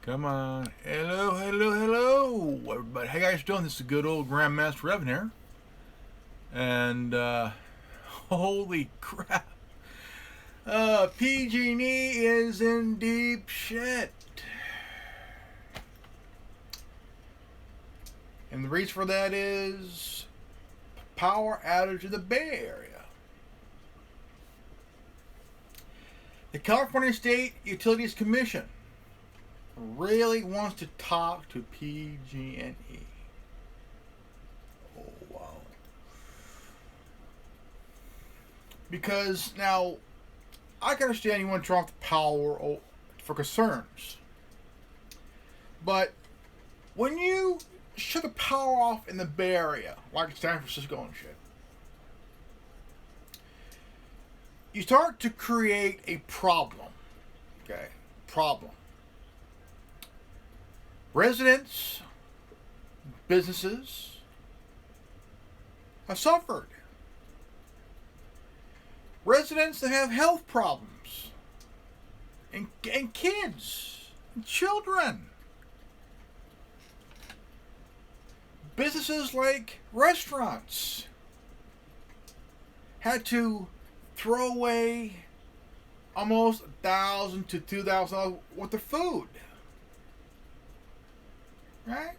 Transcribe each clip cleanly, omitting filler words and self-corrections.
Come on. Hello, hello, hello, everybody. How you guys doing? This is good old Grandmaster Revan here. And, holy crap. PG&E is in deep shit. And the reason for that is power outage in the Bay Area. The California State Utilities Commission really wants to talk to PG&E. Oh, wow. Because now, I can understand you want to turn off the power for concerns. But when you shut the power off in the Bay Area, like San Francisco and shit, you start to create a problem. Okay? Problem. Residents, businesses have suffered. Residents that have health problems, and kids, and children. Businesses like restaurants had to throw away almost $1,000 to $2,000 worth of food. Right?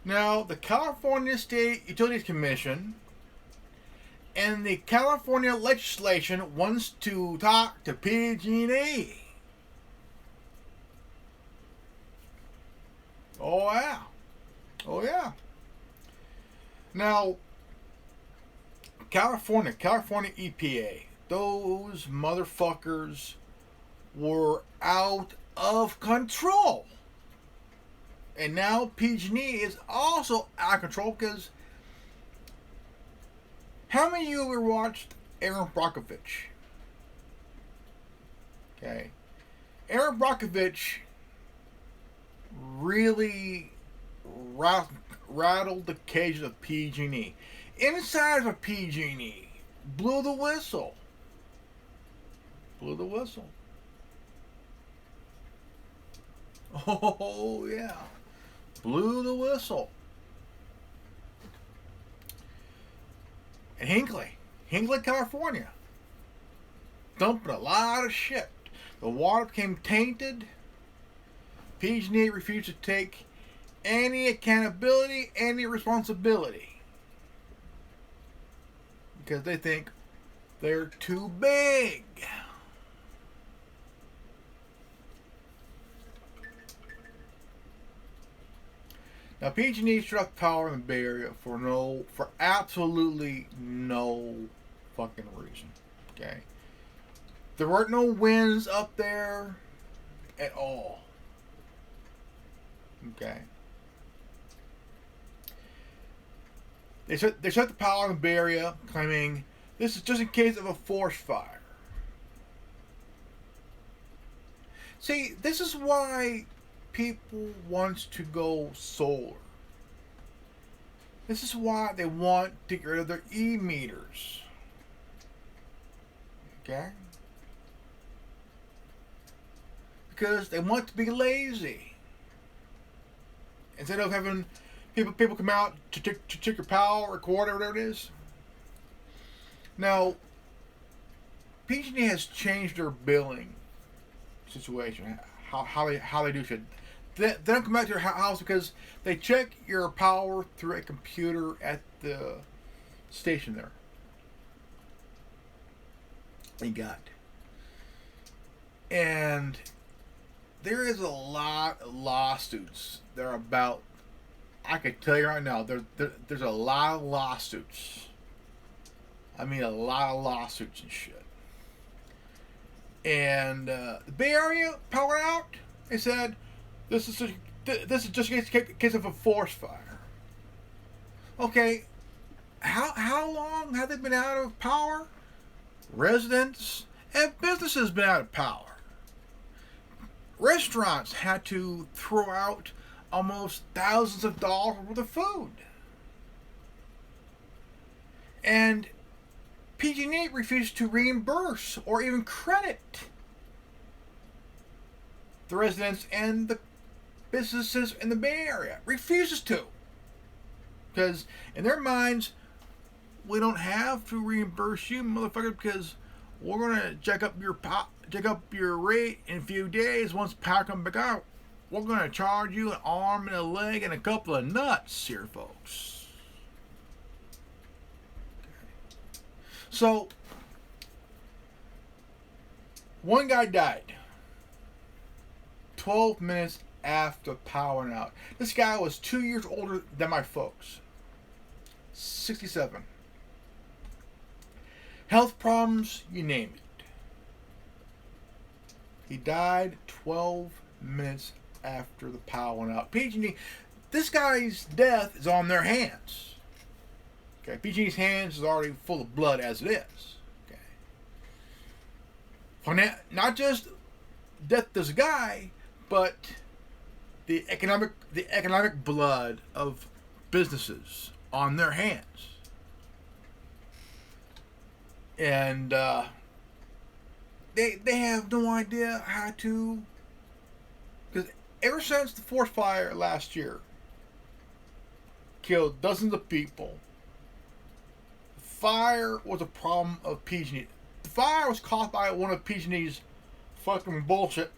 Now, the California State Utilities Commission and the California legislation wants to talk to PG&E. Oh, yeah. Oh, yeah. Now, California EPA, those motherfuckers were out of control. And now PG&E is also out of control because how many of you ever watched Aaron Brockovich? Okay. Aaron Brockovich really rattled the cages of PG&E. Inside of PG&E, blew the whistle. Blew the whistle. Oh, yeah. Blew the whistle. And Hinckley, California, dumping a lot of shit. The water became tainted. PG&E refused to take any accountability, any responsibility. Because they think they're too big. Now, PG&E shut off power in the Bay Area for absolutely no fucking reason. Okay, there weren't no winds up there at all. Okay, they shut the power in the Bay Area, claiming this is just in case of a forest fire. See, this is why people wants to go solar. This is why they want to get rid of their e-meters. Okay? Because they want to be lazy. Instead of having people come out to check your power or whatever it is. Now, PG&E has changed their billing situation. How they do shit. They don't come out to your house because they check your power through a computer at the station there. They got. And there is a lot of lawsuits that are about, I can tell you right now, there's a lot of lawsuits. I mean, a lot of lawsuits and shit. And the Bay Area power out, they said, this is just in case of a forest fire. Okay, how long have they been out of power? Residents and businesses been out of power. Restaurants had to throw out almost thousands of dollars worth of food. And PG&E refused to reimburse or even credit the residents and the businesses in the Bay Area. Refuses to. Because in their minds, we don't have to reimburse you, motherfucker, because we're gonna check up your rate in a few days. Once power comes back out, we're gonna charge you an arm and a leg and a couple of nuts here, folks. So, one guy died 12 minutes after power went out. This guy was 2 years older than my folks. 67. Health problems, you name it. He died 12 minutes after the power went out. PG&E, this guy's death is on their hands. Okay, PG&E's hands is already full of blood as it is. Okay. Not just death of this guy, but the economic blood of businesses on their hands. And they have no idea how to, because ever since the forest fire last year killed dozens of people, fire was a problem of PG&E. The fire was caused by one of PG&E's fucking bullshit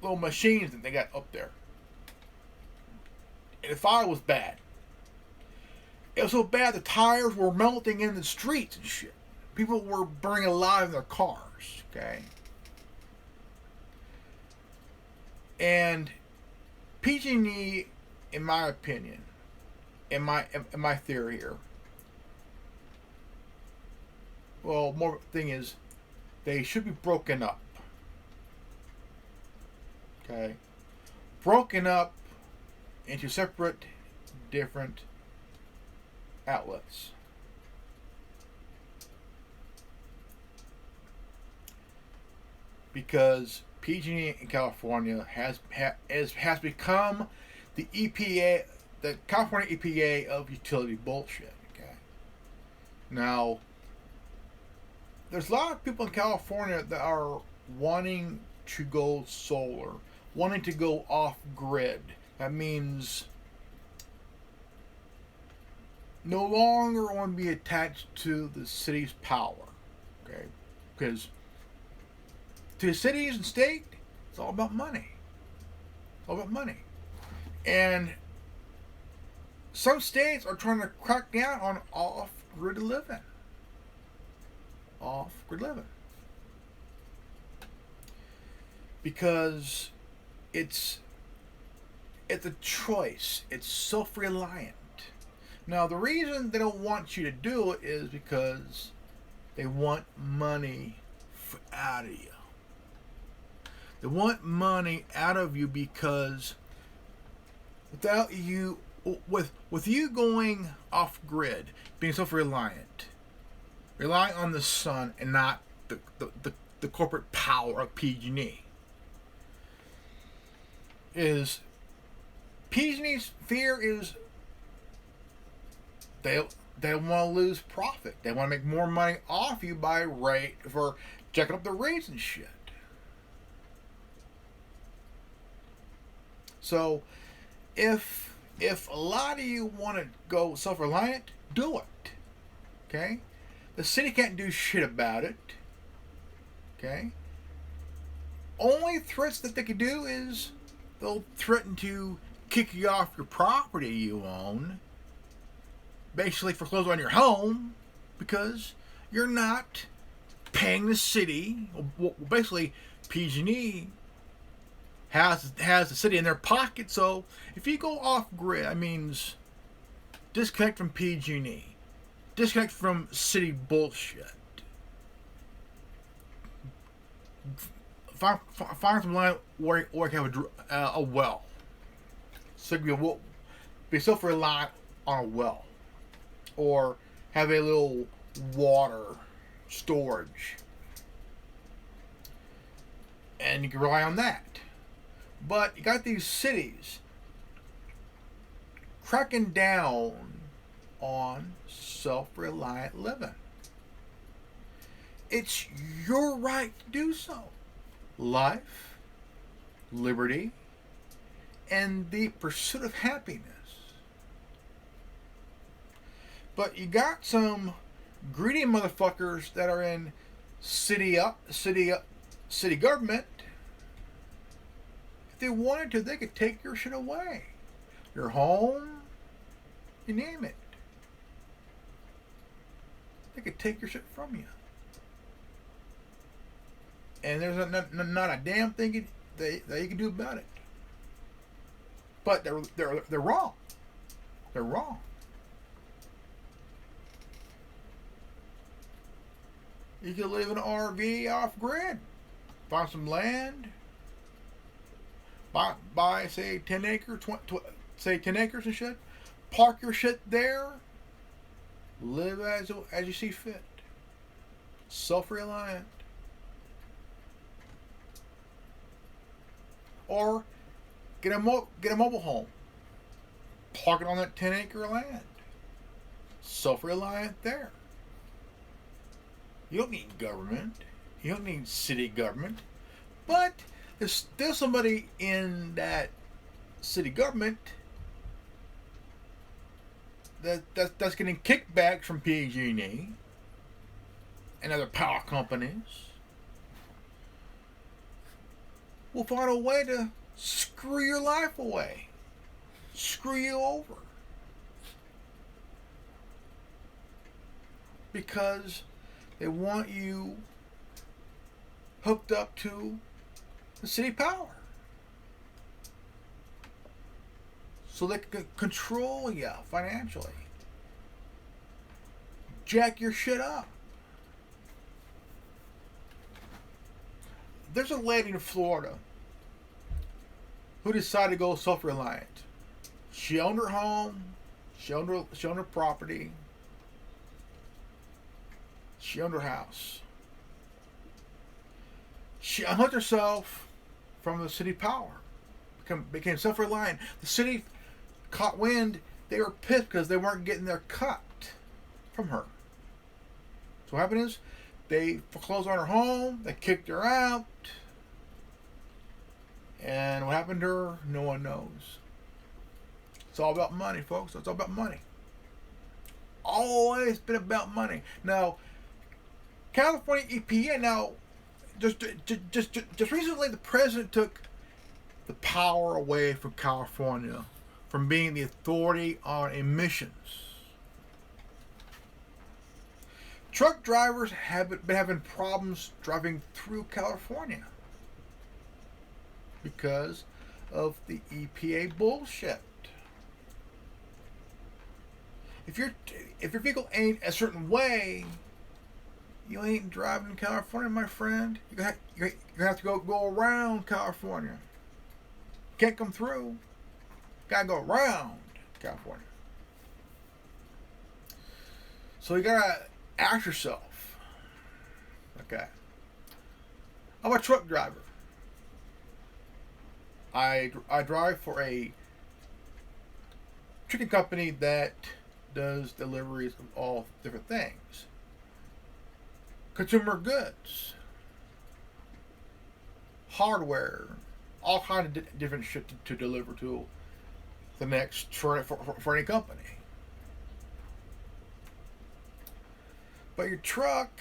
little machines that they got up there. And the fire was bad. It was so bad the tires were melting in the streets and shit. People were burning alive in their cars, okay? And PG&E, in my opinion, in my theory here, well, more thing is, they should be broken up. Okay? Broken up into separate, different outlets. Because PG&E in California has become the EPA, the California EPA of utility bullshit. Okay. Now, there's a lot of people in California that are wanting to go solar, wanting to go off grid. That means no longer want to be attached to the city's power. Okay, because to the cities and state, it's all about money. It's all about money. And some states are trying to crack down on off-grid living. Off-grid living. Because it's a choice. It's self-reliant. Now, the reason they don't want you to do it is because they want money out of you. They want money out of you because without you, with you going off grid, being self-reliant, relying on the sun and not the corporate power of PG&E, is PG&E's fear is they want to lose profit. They want to make more money off you for checking up the rates and shit. So, if a lot of you want to go self-reliant, do it. Okay? The city can't do shit about it. Okay? Only threats that they could do is they'll threaten to kick you off your property you own. Basically foreclose on your home because you're not paying the city. Well, basically, PG&E has the city in their pocket. So if you go off grid, that means disconnect from PG&E, disconnect from city bullshit. Find some land where you can have a well. So you can be self-reliant on a well, or have a little water storage, and you can rely on that. But you got these cities cracking down on self-reliant living. It's your right to do so. Life, liberty, and the pursuit of happiness. But you got some greedy motherfuckers that are in city government. If they wanted to, they could take your shit away. Your home, you name it. They could take your shit from you. And there's not a damn thing that you can do about it. But they're wrong. They're wrong. You can live in an RV off grid. Find some land. Buy say 10 acres, say 10 acres and shit. Park your shit there. Live as you see fit. Self-reliant. Or get a mobile home. Park it on that 10-acre land. Self-reliant there. You don't need government. You don't need city government. But there's still somebody in that city government that's getting kickbacks from PG&E and other power companies. Will find a way to screw your life away. Screw you over. Because they want you hooked up to the city power. So they can control you financially. Jack your shit up. There's a lady in Florida who decided to go self-reliant. She owned her home. She owned her property. She owned her house. She unhooked herself from the city power. Became self-reliant. The city caught wind. They were pissed because they weren't getting their cut from her. So what happened is they foreclosed on her home. They kicked her out. And what happened to her, no one knows. It's all about money, folks. It's all about money. Always been about money. Now, California EPA, now, just recently the president took the power away from California from being the authority on emissions. Truck drivers have been having problems driving through California because of the EPA bullshit. If your vehicle ain't a certain way, you ain't driving in California, my friend. You're gonna have to go around California. Can't come through. Gotta go around California. So you gotta ask yourself, okay, I'm a truck driver. I drive for a trucking company that does deliveries of all different things. Consumer goods, hardware, all kinds of different shit to deliver to the next for any company. But your truck,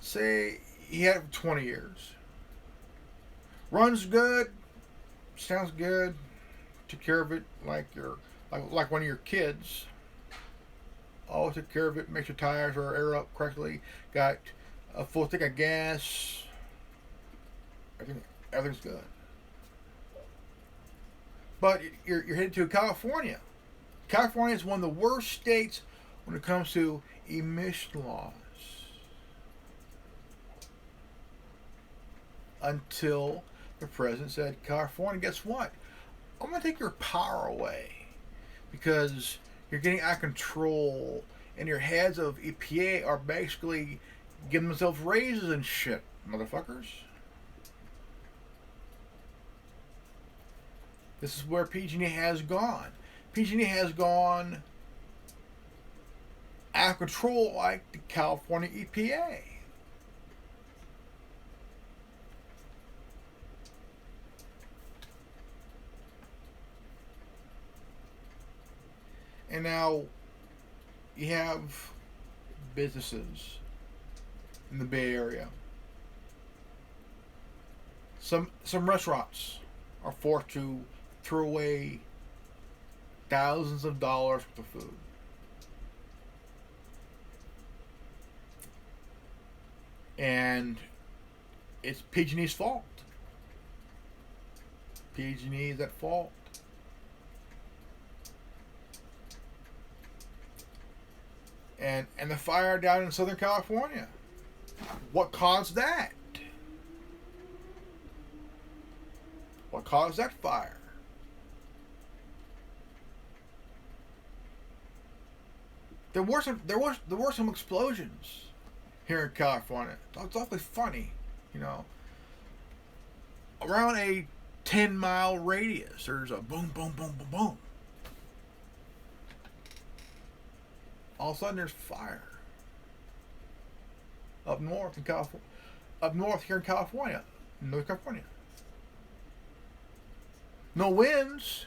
say you had it for 20 years, runs good, sounds good, took care of it like one of your kids. Always took care of it, makes your tires are air up correctly, got a full tank of gas, everything's good. But you're headed to California. California is one of the worst states when it comes to emission laws. Until the president said, California, guess what? I'm going to take your power away because you're getting out of control and your heads of EPA are basically giving themselves raises and shit, motherfuckers. This is where PG&E has gone. PG&E has gone out of control like the California EPA. And now you have businesses in the Bay Area. Some restaurants are forced to throw away thousands of dollars worth of food. And it's PG&E's fault. PG&E is at fault. And the fire down in Southern California. What caused that? What caused that fire? There were some explosions here in California. It's awfully funny, you know. Around a 10-mile radius, there's a boom, boom, boom, boom, boom. All of a sudden, there's fire up north in California. Up north here in California, Northern California. No winds,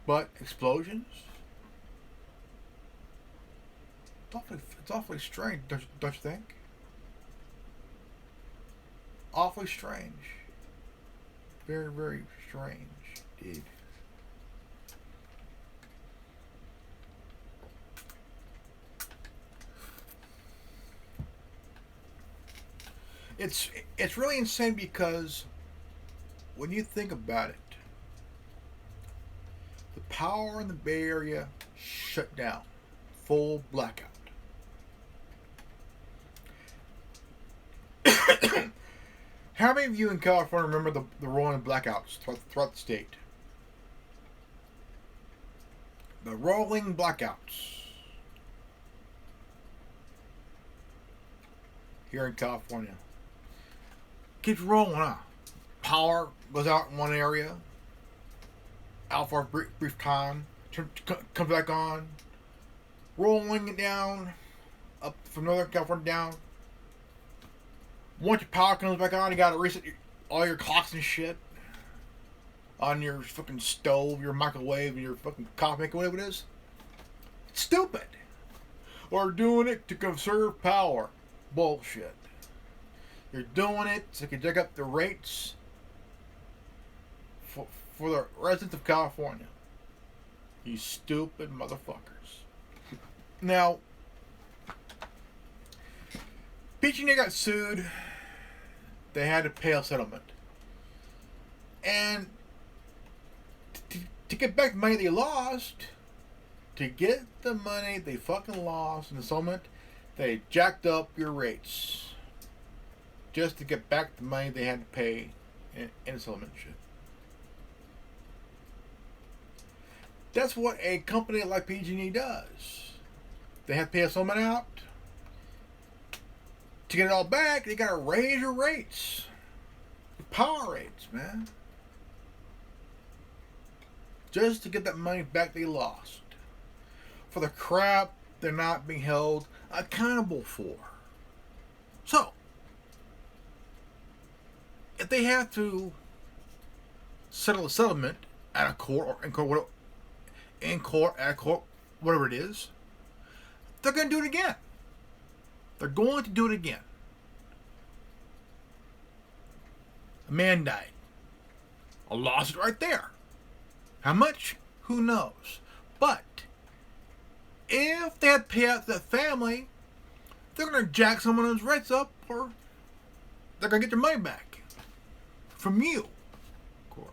but explosions. It's awfully strange, don't you think? Awfully strange. Very, very strange, indeed. It's really insane because when you think about it, the power in the Bay Area shut down, full blackout. How many of you in California remember the rolling blackouts throughout the state? The rolling blackouts here in California. Keeps rolling, huh? Power goes out in one area, out for a brief time, comes back on, rolling it down, up from Northern California down. Once your power comes back on, you gotta reset all your clocks and shit on your fucking stove, your microwave, your fucking coffee maker, whatever it is. It's stupid. Or doing it to conserve power. Bullshit. You're doing it so you can jack up the rates for the residents of California. You stupid motherfuckers. Now, PG&E got sued. They had to pay a settlement. And to get back the money they lost, to get the money they fucking lost in the settlement, they jacked up your rates. Just to get back the money they had to pay in the settlement shit. That's what a company like PG&E does. They have to pay a settlement out. To get it all back, they gotta raise your rates. The power rates, man. Just to get that money back they lost. For the crap they're not being held accountable for. So, if they have to settle a settlement at a court or in court, at a court, whatever it is, they're going to do it again. They're going to do it again. A man died. A lawsuit right there. How much? Who knows? But if they had to pay out to that family, they're going to jack some of those rates up, or they're going to get their money back. From you, of course.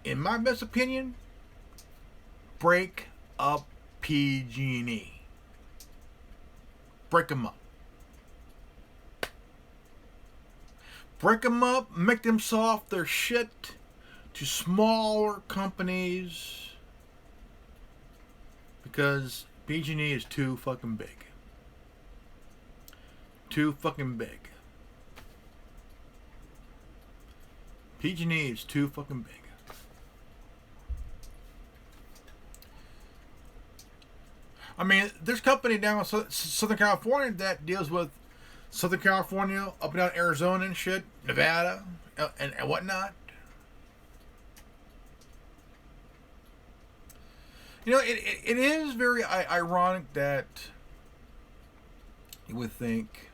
In my best opinion, break up PG&E. Break them up. Break them up, make them sell off their shit to smaller companies. Because PG&E is too fucking big. Too fucking big. PG&E is too fucking big. I mean, there's a company down in Southern California that deals with Southern California, up and down Arizona and shit, Nevada, and whatnot. You know, it is very ironic that you would think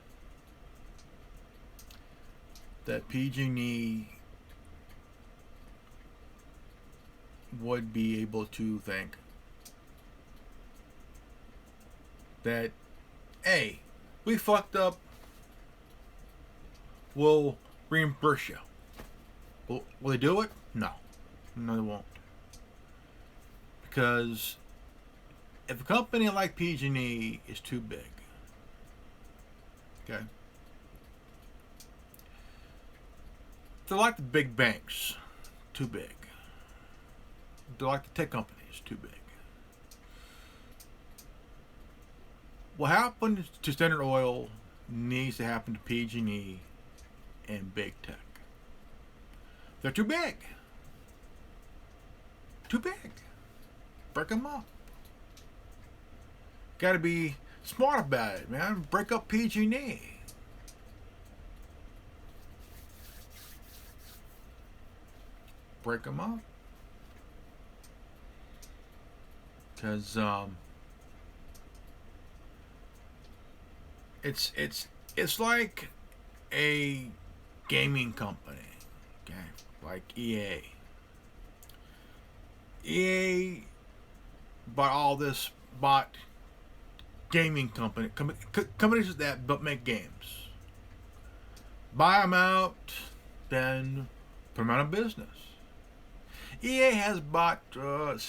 that PG&E would be able to think that, hey, we fucked up, we'll reimburse you. Will they do it? No. No, they won't. Because if a company like PG&E is too big, okay, they're like the big banks, too big. They're like the tech companies, too big. What happened to Standard Oil needs to happen to PG&E and big tech. They're too big. Too big. Break them up. Got to be smart about it, man. Break up PG&E. Break them up. Because it's like a gaming company, okay, like EA. EA bought gaming companies that make games. Buy them out, then put them out of business. EA has bought, about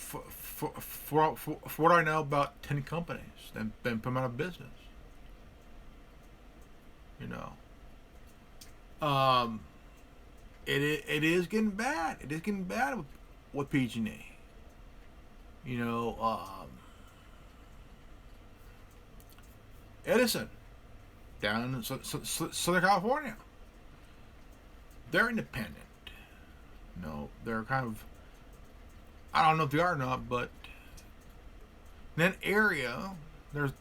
for what I know, about 10 companies, then put them out of business. You know, it is getting bad. It is getting bad with PG&E. You know, Edison down in Southern California. They're independent. You know, they're kind of, I don't know if they are or not, but in that area,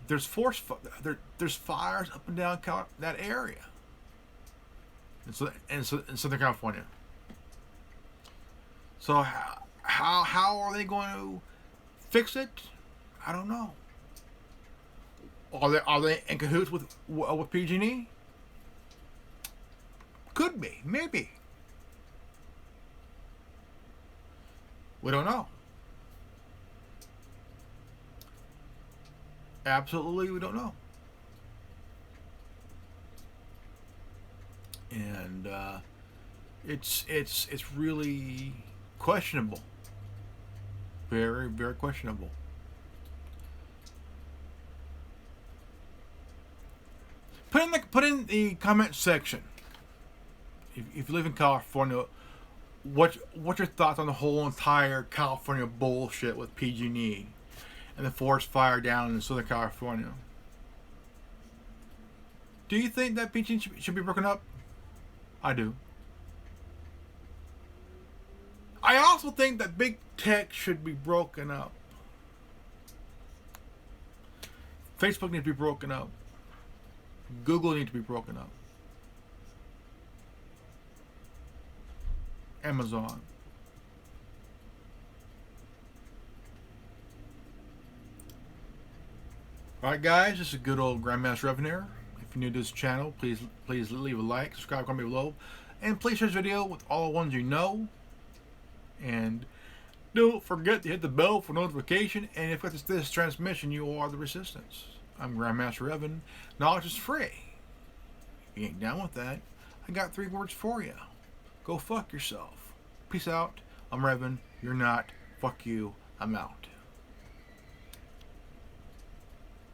there's fires up and down that area. In Southern California. So how are they going to fix it? I don't know. Are they in cahoots with PG&E? Could be, maybe. We don't know. Absolutely, we don't know. And it's really questionable. Very, very questionable. Put in the comment section, if you live in California, what's your thoughts on the whole entire California bullshit with PG&E and the forest fire down in Southern California? Do you think that PG&E should be broken up? I do. I also think that big tech should be broken up. Facebook needs to be broken up. Google needs to be broken up. Amazon. Alright guys, this is good old Grandmaster Revan here. If you're new to this channel, please leave a like, subscribe, comment below, and please share this video with all the ones you know. And don't forget to hit the bell for notification. And if with this transmission, you are the resistance. I'm Grandmaster Revan. Knowledge is free. If you ain't down with that, I got 3 words for you. Go fuck yourself. Peace out. I'm Revan. You're not. Fuck you. I'm out.